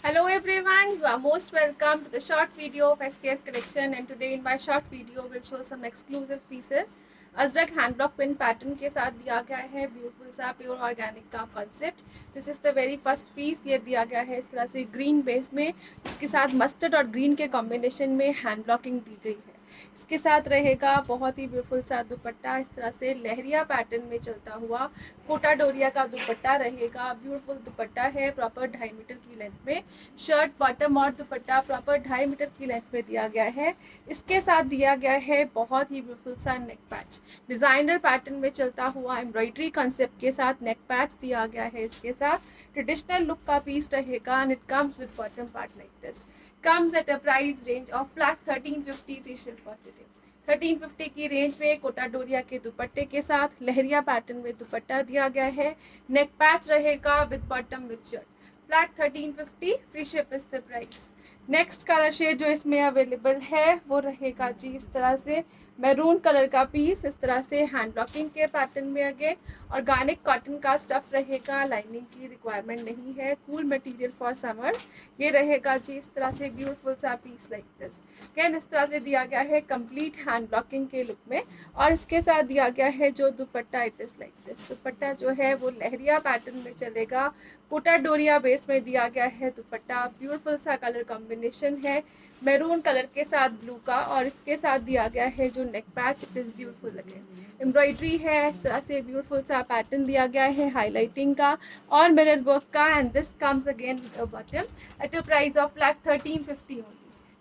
Hello everyone, you are most welcome to the short video of SKS collection, and today in my short video will show some exclusive pieces. Ajrak hand block print pattern के साथ दिया गया है beautiful सा pure organic का concept. This is the very first piece. ये दिया गया है इस तरह से ग्रीन बेस में, इसके साथ मस्टर्ड और ग्रीन के कॉम्बिनेशन में हैंड ब्लॉकिंग दी गई है. इसके साथ रहेगा बहुत ही ब्यूटीफुल सा दुपट्टा, इस तरह से लहरिया पैटर्न में चलता हुआ कोटा डोरिया का दुपट्टा रहेगा. ब्यूटीफुल दुपट्टा है, प्रॉपर 2.5 मीटर की लेंथ में. शर्ट बॉटम और दुपट्टा प्रॉपर 2.5 मीटर की लेंथ में दिया गया है. इसके साथ दिया गया है बहुत ही ब्यूटीफुल सा नेक पैच, डिजाइनर पैटर्न में चलता हुआ एम्ब्रॉयडरी कॉन्सेप्ट के साथ नेक पैच दिया गया है. इसके साथ ट्रेडिशनल लुक का पीस रहेगा and it comes with bottom part like this. comes at a price range of flat 1350 facial for today. 1350 की रेंज में कोटा डोरिया के दुपट्टे के साथ लहरिया पैटर्न में दुपट्टा दिया गया है. नेक पैच रहेगा with bottom with shirt. Flat 1350, free ship is the price. Next colour shade जो इसमें अवेलेबल है वो रहेगा जी इस तरह से मैरून कलर का पीस, इस तरह से हैंड ब्लॉकिंग के पैटर्न में अगेन. ऑर्गेनिक कॉटन का स्टफ रहेगा, लाइनिंग की रिक्वायरमेंट नहीं है. Cool material for summers. ये रहेगा जी इस तरह से ब्यूटीफुल सा पीस लाइक दिस. अगेन इस तरह से दिया गया है कंप्लीट हैंड ब्लॉकिंग के लुक में, और इसके साथ दिया गया है जो दुपट्टा इट इज लाइक दिस. दुपट्टा जो है वो लहरिया पैटर्न में चलेगा. कोटा डोरिया बेस में दिया गया है दुपट्टा. ब्यूटीफुल सा कलर कॉम्बिनेशन है मैरून कलर के साथ ब्लू का, और इसके साथ दिया गया है जो neck patch it is beautiful again. Embroidery है, इस तरह से ब्यूटीफुल सा पैटर्न दिया गया है हाईलाइटिंग का और मिरर वर्क का. And this comes again bottom at a price of flat 1350 only.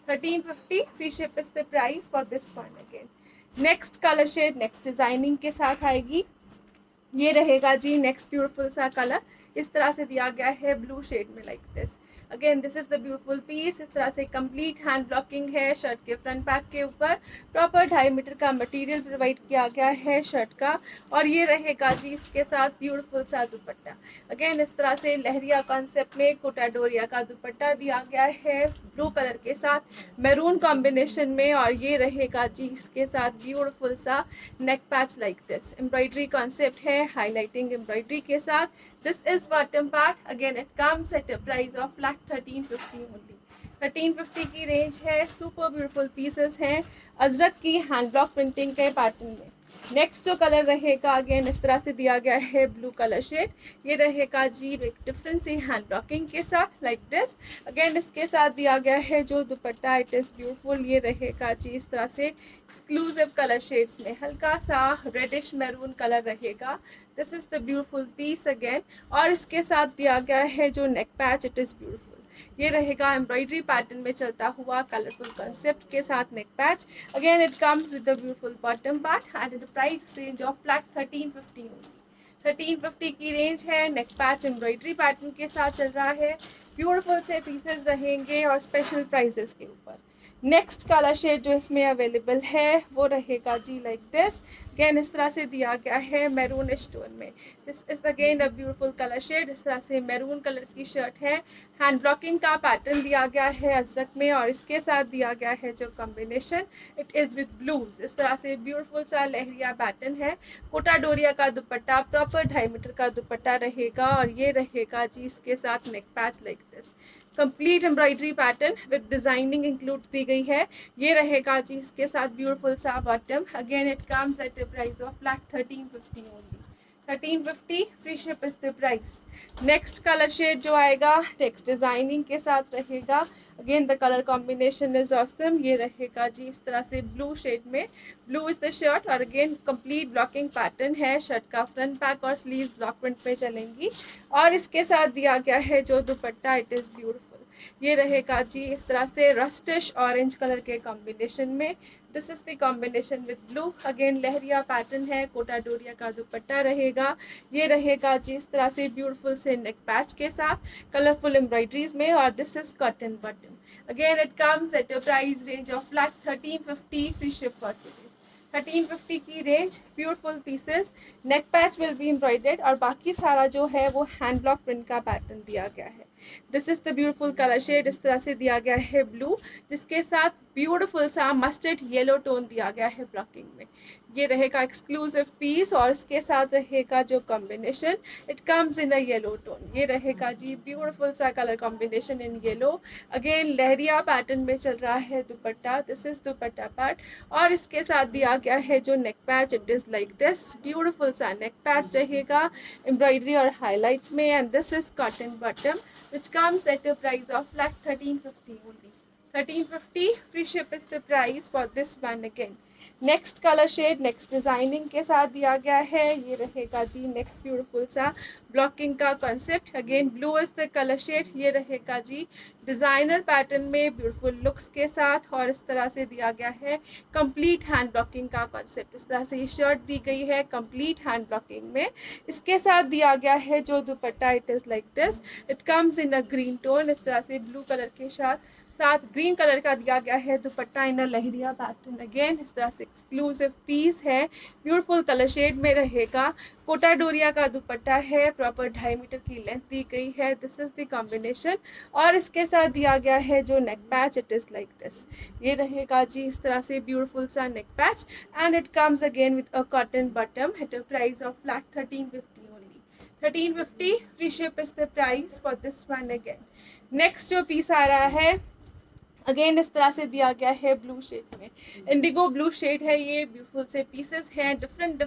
1350, free ship is the price for this one again. Next colour shade next designing के साथ आएगी. ये रहेगा जी नेक्स्ट ब्यूटीफुल सा कलर, इस तरह से दिया गया है ब्लू शेड में like this. Again this is the beautiful piece. इस तरह से कंप्लीट हैंड ब्लॉकिंग है शर्ट के फ्रंट बैक के ऊपर. प्रॉपर 2.5 मीटर का मटेरियल प्रोवाइड किया गया है शर्ट का, और ये रहेगा जी इसके साथ ब्यूटीफुल सा दुपट्टा. अगेन इस तरह से लहरिया कॉन्सेप्ट में कोटा डोरिया का दुपट्टा दिया गया है ब्लू कलर के साथ मैरून कॉम्बिनेशन में, और ये रहेगा जी इसके साथ ब्यूटीफुल सा neck patch like this. Embroidery concept है हाईलाइटिंग एम्ब्रॉयडरी के साथ. This is bottom part. Again it comes at a price of flat 1350 only. 1350 की रेंज है. सुपर ब्यूटीफुल पीसेस हैं अजरक की हैंड ब्लॉक प्रिंटिंग के पैटर्न में. नेक्स्ट जो कलर रहेगा अगेन इस तरह से दिया गया है ब्लू कलर शेड. ये रहेगा जी एक डिफरेंट सी हैंड ब्लॉकिंग के साथ लाइक दिस. अगेन इसके साथ दिया गया है जो दुपट्टा इट इज ब्यूटीफुल. ये रहेगा जी इस तरह से एक्सक्लूसिव कलर शेड्स में हल्का सा रेडिश मैरून कलर रहेगा. This is the beautiful piece again, और इसके साथ दिया गया है जो neck patch it is beautiful. ये रहेगा एम्ब्रॉयडरी पैटर्न में चलता हुआ कलरफुल कंसेप्ट के साथ neck patch. Again it comes with the beautiful bottom part and the price range of flat 1350 only. 1350 की रेंज है. नेक पैच एम्ब्रॉयडरी पैटर्न के साथ चल रहा है. ब्यूटीफुल से पीसेस रहेंगे और स्पेशल प्राइजेस के ऊपर. नेक्स्ट कलर शेड जो इसमें अवेलेबल है वो रहेगा जी लाइक दिस. अगेन इस तरह से दिया गया है मैरून स्टोन में. This is again a beautiful colour shade. इस तरह से मैरून कलर की शर्ट है. हैंड ब्लॉकिंग का पैटर्न दिया गया है अजरक में, और इसके साथ दिया गया है जो combination it is with blues. इस तरह से ब्यूटीफुल सा लहरिया पैटर्न है. कोटा डोरिया का दुपट्टा प्रॉपर 2.5 मीटर का दुपट्टा रहेगा, और ये रहेगा जी इसके साथ neck patch like this. Complete embroidery pattern with designing include दी गई है. ये रहेगा जी इसके साथ ब्यूटीफुल सा bottom. Again it comes at a price of flat 1350 only. 1350, free ship is the price. Next colour shade जो आएगा नेक्स्ट डिजाइनिंग के साथ रहेगा. Again the colour combination is awesome. ये रहेगा जी इस तरह से ब्लू शेड में. ब्लू इज द शर्ट, और अगेन कंप्लीट ब्लॉकिंग पैटर्न है. शर्ट का फ्रंट बैक और स्लीव ब्लॉक प्रिंट पे चलेंगी, और इसके साथ दिया गया है जो दुपट्टा इट इज ब्यूटीफुल. ये रहेगा जी इस तरह से रस्टिश ऑरेंज कलर के कॉम्बिनेशन में. This is the combination with blue. Again lehariya pattern है. कोटा डोरिया का दुपट्टा रहेगा. ये रहेगा जी इस तरह से ब्यूटीफुल से नेक पैच के साथ कलरफुल एम्ब्रॉयडरीज में, और this is cotton button. Again it comes at a price range of flat 1350, free ship for today. 1350 की रेंज. Beautiful pieces. Neck patch will be embroidered, और बाकी सारा जो है वो हैंड ब्लॉक प्रिंट का पैटर्न दिया गया है. This is the beautiful colour shade. इस तरह से दिया गया है ब्लू, जिसके साथ ब्यूटीफुल सा मस्टर्ड येलो टोन दिया गया है ब्लॉकिंग में। ये रहेगा एक्सक्लूसिव पीस और इसके साथ रहेगा जो combination, it comes in a yellow tone. ये रहेगा जी ब्यूटीफुल सा colour combination in yellow. Again lehariya pattern में चल रहा है dupatta, this is dupatta part. और इसके साथ दिया गया है जो neck patch, it is like this, beautiful सा नेक पैच रहेगा एम्ब्रॉयडरी और हाईलाइट्स में। And this is cotton bottom which comes at a price of flat 1350 only. 1350 free ship is the price for this one again. Next colour shade next designing के साथ दिया गया है। ये रहेगा जी नेक्स्ट ब्यूटीफुल सा ब्लॉकिंग का concept. Again blue is the colour shade. ये रहेगा जी डिजाइनर पैटर्न में ब्यूटीफुल लुक्स के साथ और इस तरह से दिया गया है कंप्लीट हैंड ब्लॉकिंग का कॉन्सेप्ट। इस तरह से ये शर्ट दी गई है कंप्लीट हैंड ब्लॉकिंग में। इसके साथ दिया गया है जो दुपट्टा, it is like this, it comes in a green tone. इस तरह से ब्लू कलर के साथ ग्रीन कलर का दिया गया है दुपट्टा इन अ लहरिया पैटर्न। अगेन इस तरह से एक्सक्लूसिव पीस है, ब्यूटीफुल कलर शेड में रहेगा। कोटा डोरिया का दुपट्टा है, प्रॉपर 2.5 मीटर की लेंथ दी गई है। दिस इज द कॉम्बिनेशन और इसके साथ दिया गया है जो neck patch, it is like this. ये रहेगा जी इस तरह से ब्यूटीफुल सा neck patch and it comes again with a cotton bottom at a price of flat 1350 only. 1350 free ship is the price for this one again. Next जो piece आ रहा है अगेन इस तरह से दिया गया है ब्लू शेड में, इंडिगो ब्लू शेड है। ये ब्यूटीफुल से पीसेस हैं, डिफरेंट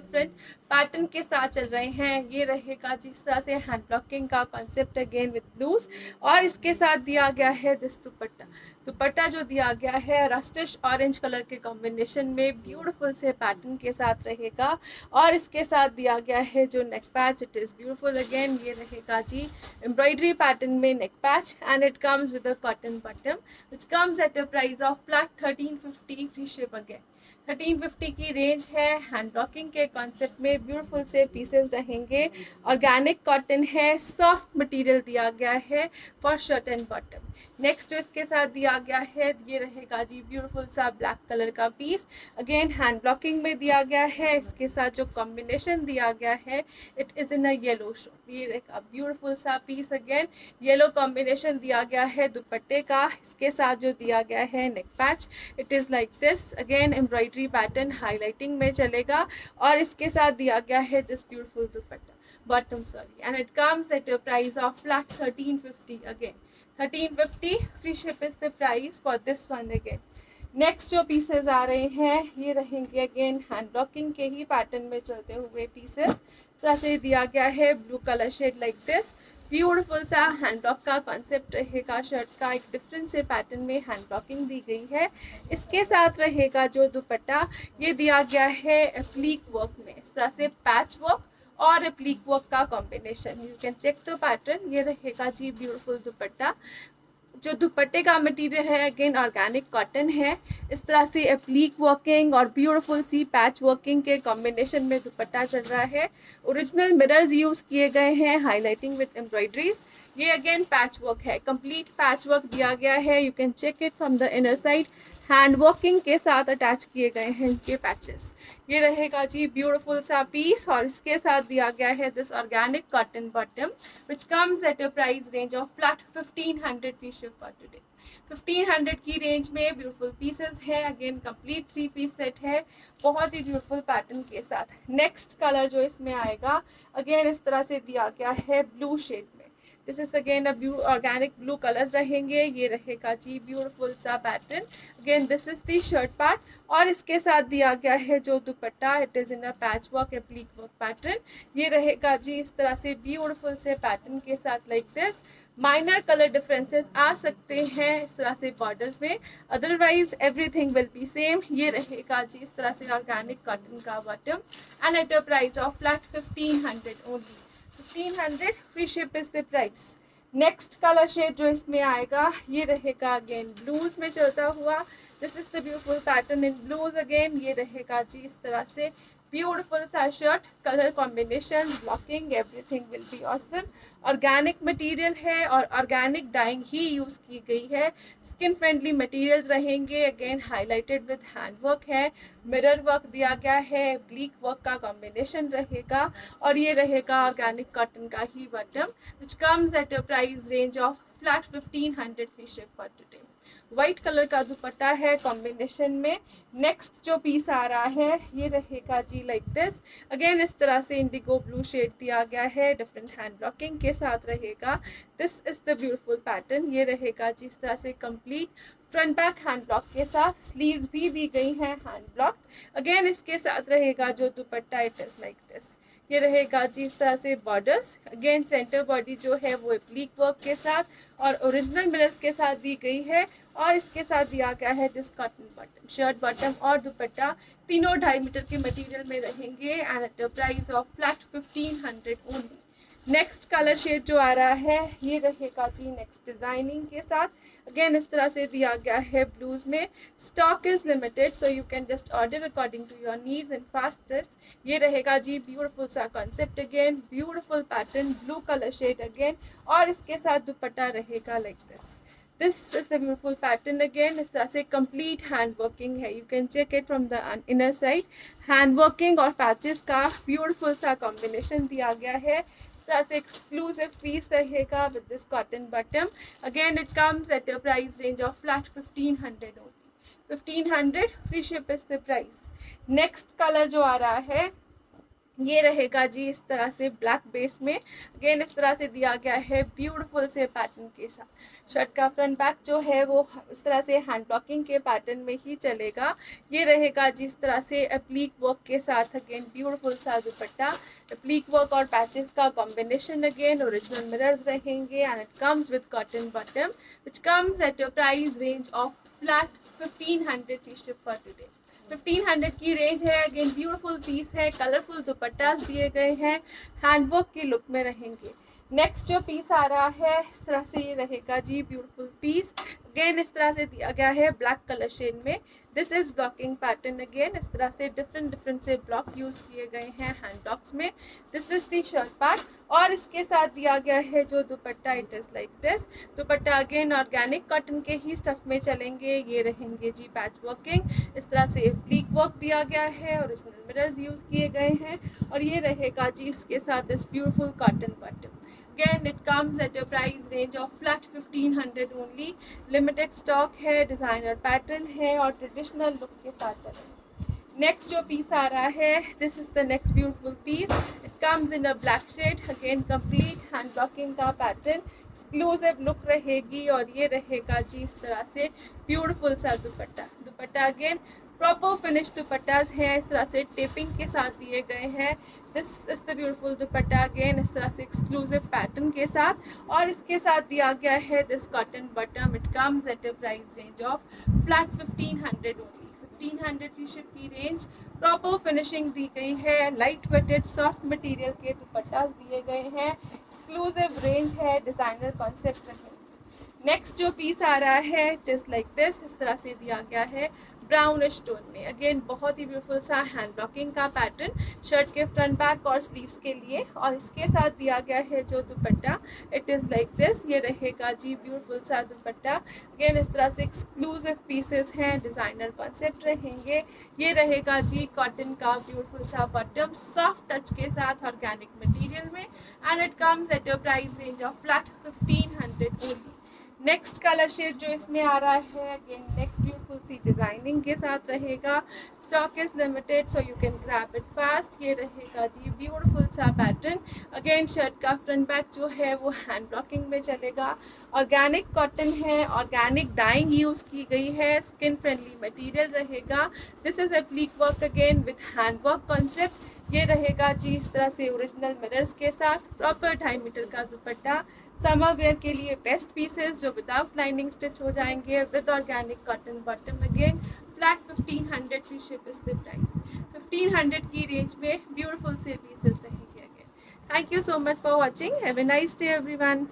पैटर्न के साथ चल रहे हैं। ये रहेगा जिस तरह से हैंड ब्लॉकिंग का कॉन्सेप्ट अगेन विद ब्लूज और इसके साथ दिया गया है दिस दुपट्टा जो दिया गया है रस्टिश ऑरेंज कलर के कॉम्बिनेशन में ब्यूटीफुल से पैटर्न के साथ रहेगा और इसके साथ दिया गया है जो neck patch, it is beautiful again. ये रहेगा जी एम्ब्रॉयडरी पैटर्न में neck patch and it comes with a cotton bottom which comes at a price of flat 1350 free ship again. 1350 की रेंज है। हैंड ब्लॉकिंग के कॉन्सेप्ट में beautiful से pieces रहेंगे, ऑर्गेनिक कॉटन है, सॉफ्ट मटेरियल दिया गया है for shirt and bottom. Next जो इसके साथ दिया गया है ये रहेगा जी ब्यूटीफुल सा ब्लैक कलर का पीस, अगेन हैंड ब्लॉकिंग में दिया गया है। इसके साथ जो कॉम्बिनेशन दिया गया है it is in a yellow show. ये रहेगा ब्यूटीफुल सा पीस, अगेन येलो कॉम्बिनेशन दिया गया है दुपट्टे का। इसके साथ जो दिया गया है neck patch, it is like this, again embroidery pattern highlighting में चलेगा और इसके साथ दिया गया है this beautiful dupatta bottom and it comes at a price of flat 1350 again. 1350 free ship is the price for this one again. Next जो pieces आ रहे हैं ये रहेंगे अगेन हैंड ब्लॉकिंग के ही पैटर्न में चलते हुए पीसेस। तरह से दिया गया है blue colour shade like this, beautiful सा हैंड ब्लॉक का कॉन्सेप्ट रहेगा। शर्ट का एक डिफरेंट से पैटर्न में हैंड ब्लॉकिंग दी गई है। इसके साथ रहेगा जो दुपट्टा ये दिया गया है एप्लीक वर्क में, इस तरह से पैच वर्क और एप्लीक वर्क का combination. You can check the pattern. ये रहेगा जी ब्यूटीफुल दुपट्टा। जो दुपट्टे का मटेरियल है अगेन ऑर्गेनिक कॉटन है। इस तरह से एप्लीक वर्किंग और ब्यूटीफुल सी पैच वर्किंग के कॉम्बिनेशन में दुपट्टा चल रहा है। ओरिजिनल मिरर्स यूज किए गए हैं, हाईलाइटिंग विद एम्ब्रॉयडरीज। ये अगेन पैच वर्क है, कंप्लीट पैच वर्क दिया गया है। You can check it from the inner side, hand working के साथ अटैच किए गए हैं इनके पैचेस। ये रहेगा जी ब्यूटीफुल सा पीस और इसके साथ दिया गया है this organic cotton bottom which comes at a price range of flat 1500 fee ship for today. 1500 की रेंज में ब्यूटीफुल पीसेस है, अगेन कंप्लीट 3 पीस सेट है बहुत ही ब्यूटीफुल पैटर्न के साथ। नेक्स्ट कलर जो इसमें आएगा अगेन इस तरह से दिया गया है ब्लू शेड में। This is again a organic blue colours रहेंगे। ये रहेगा जी ब्यूटीफुल सा pattern, again this is the shirt part और इसके साथ दिया गया है जो दुपट्टा, it is in a patch work एप्लीक work pattern. ये रहेगा जी इस तरह से ब्यूटीफुल से पैटर्न के साथ like this. Minor colour differences आ सकते हैं इस तरह से बॉर्डर्स में, otherwise everything will be same. ये रहेगा जी इस तरह से ऑर्गेनिक कॉटन का bottom and at a price of flat 1500 only. 1500 free ship is the price. Next colour shade जो इसमें आएगा ये रहेगा अगेन ब्लूज में चलता हुआ। This is the beautiful pattern in blues again. ये रहेगा जी इस तरह से ब्यूटीफुल सा shirt, colour combination, blocking, everything will be awesome. Organic material है और ऑर्गेनिक डाइंग ही यूज की गई है। स्किन फ्रेंडली मटेरियल्स रहेंगे, again highlighted with hand work है, मिरर वर्क दिया गया है, ब्लीक वर्क का कॉम्बिनेशन रहेगा और ये रहेगा ऑर्गेनिक कॉटन का ही bottom which comes at a price range of flat 1500 free ship for today. White colour का दुपट्टा है कॉम्बिनेशन में। नेक्स्ट जो पीस आ रहा है ये रहेगा जी लाइक दिस। अगेन इस तरह से इंडिगो ब्लू शेड दिया गया है, डिफरेंट हैंड ब्लॉकिंग के साथ रहेगा। This is the beautiful pattern. ये रहेगा जी इस तरह से complete front back hand block के साथ, स्लीव्स भी दी गई हैं हैंड ब्लॉक। अगेन इसके साथ रहेगा जो दुपट्टा, इट इज लाइक दिस। ये रहेगा जी इस तरह से बॉर्डर्स। अगेन सेंटर बॉडी जो है वो एप्लीक वर्क के साथ और ओरिजिनल मिरर्स के साथ दी गई है। और इसके साथ दिया गया है this cotton bottom, shirt bottom और दुपट्टा तीनों 2.5 मीटर के मटेरियल में रहेंगे and at the price of flat 1500 only. Next colour shade जो आ रहा है ये रहेगा जी नेक्स्ट डिजाइनिंग के साथ। अगेन इस तरह से दिया गया है ब्लूज में। Stock is limited so you can just order according to your needs and fastest. ये रहेगा जी ब्यूटीफुल सा concept, again beautiful pattern, blue colour shade again. और इसके साथ दुपट्टा रहेगा like this. This is the beautiful pattern again. इस तरह से complete hand working है. You can check it from the inner side. Hand working और patches का beautiful सा combination दिया गया है. इस तरह से exclusive piece रहेगा with this cotton bottom. Again, it comes at a price range of flat 1500 only. 1500 free ship is the price. Next color जो आ रहा है ये रहेगा जी इस तरह से ब्लैक बेस में। अगेन इस तरह से दिया गया है ब्यूटीफुल से पैटर्न के साथ। शर्ट का फ्रंट बैक जो है वो इस तरह से हैंड ब्लॉकिंग के पैटर्न में ही चलेगा। ये रहेगा जी इस तरह से एप्लीक वर्क के साथ, अगेन ब्यूटीफुल सा दुपट्टा, एप्लीक वर्क और पैचेस का कॉम्बिनेशन। अगेन ओरिजिनल मिरर्स रहेंगे and it comes with cotton bottom which comes at your price range of flat 1500 free ship for today. 1500 की रेंज है। अगेन ब्यूटीफुल पीस है, colourful दुपट्टास दिए गए हैं, हैंडवर्क की लुक में रहेंगे। नेक्स्ट जो पीस आ रहा है इस तरह से ये रहेगा जी ब्यूटीफुल पीस। अगेन इस तरह से दिया गया है ब्लैक कलर शेड में। This is blocking pattern. Again इस तरह से डिफरेंट से ब्लॉक यूज किए गए हैं हैंड ब्लॉक्स में। This is the shirt part और इसके साथ दिया गया है जो दुपट्टा, it is like this. Dupatta again organic cotton के ही स्टफ में चलेंगे। ये रहेंगे जी पैच वर्किंग। इस तरह से ब्लीक वर्क दिया गया है, ओरिजिनल मिरर्स यूज किए गए हैं और ये रहेगा जी इसके साथ this beautiful cotton bottom. Again, it comes at a price range of flat 1500 only. Limited stock है, designer pattern है और traditional look के साथ चलेगा। Next जो piece आ रहा है, this is the next beautiful piece. It comes in a black shade. Again, complete hand blocking का pattern. Exclusive look रहेगी और ये रहेगा जी इस तरह से beautiful सा dupatta. Dupatta again proper finish dupattas हैं, इस तरह से टेपिंग के साथ दिए गए हैं। This is the beautiful dupatta again इस तरह से एक्सक्लूसिव पैटर्न के साथ और इसके साथ दिया गया है this cotton bottom. It comes at a price range of flat 1500 only. 1500 की शिप की रेंज। प्रॉपर फिनिशिंग दी गई है, लाइट वेटेड सॉफ्ट मटेरियल के दुपट्टास दिए गए हैं, एक्सक्लूसिव रेंज है, डिजाइनर कॉन्सेप्ट है। नेक्स्ट जो पीस आ रहा है इट इज लाइक दिस। इस तरह से दिया गया है ब्राउनिश टोन में। अगेन बहुत ही ब्यूटीफुल सा हैंड ब्लॉकिंग का पैटर्न शर्ट के फ्रंट बैक और स्लीव्स के लिए और इसके साथ दिया गया है जो दुपट्टा, इट इज लाइक दिस। ये रहेगा जी ब्यूटीफुल सा दुपट्टा। अगेन इस तरह से एक्सक्लूसिव पीसेस हैं, डिजाइनर कॉन्सेप्ट रहेंगे। ये रहेगा जी कॉटन का ब्यूटीफुल सा बॉटम, सॉफ्ट टच के साथ ऑर्गेनिक मटेरियल में and it comes at a price range of flat 1500 only. Next colour shade जो इसमें आ रहा है अगेन नेक्स्ट ब्यूटीफुल सी डिजाइनिंग के साथ रहेगा। Stock is limited so you can grab it fast. ये रहेगा जी ब्यूटीफुल सा पैटर्न। अगेन शर्ट का फ्रंट बैक जो है वो हैंड ब्लॉकिंग में चलेगा। ऑर्गेनिक कॉटन है, ऑर्गेनिक डाइंग यूज की गई है, स्किन फ्रेंडली मटेरियल रहेगा। This is एप्लीक work again with hand work concept. ये रहेगा जी इस तरह से ओरिजिनल मिरर्स के साथ, प्रॉपर 2.5 मीटर का दुपट्टा। समर वेयर के लिए बेस्ट पीसेस जो विदाउट लाइनिंग स्टिच हो जाएंगे with organic cotton bottom. Again flat 1500 free ship is the price. 1500 की रेंज में ब्यूटीफुल से पीसेस रहेंगे। Again thank you so much for watching. Have a nice day everyone.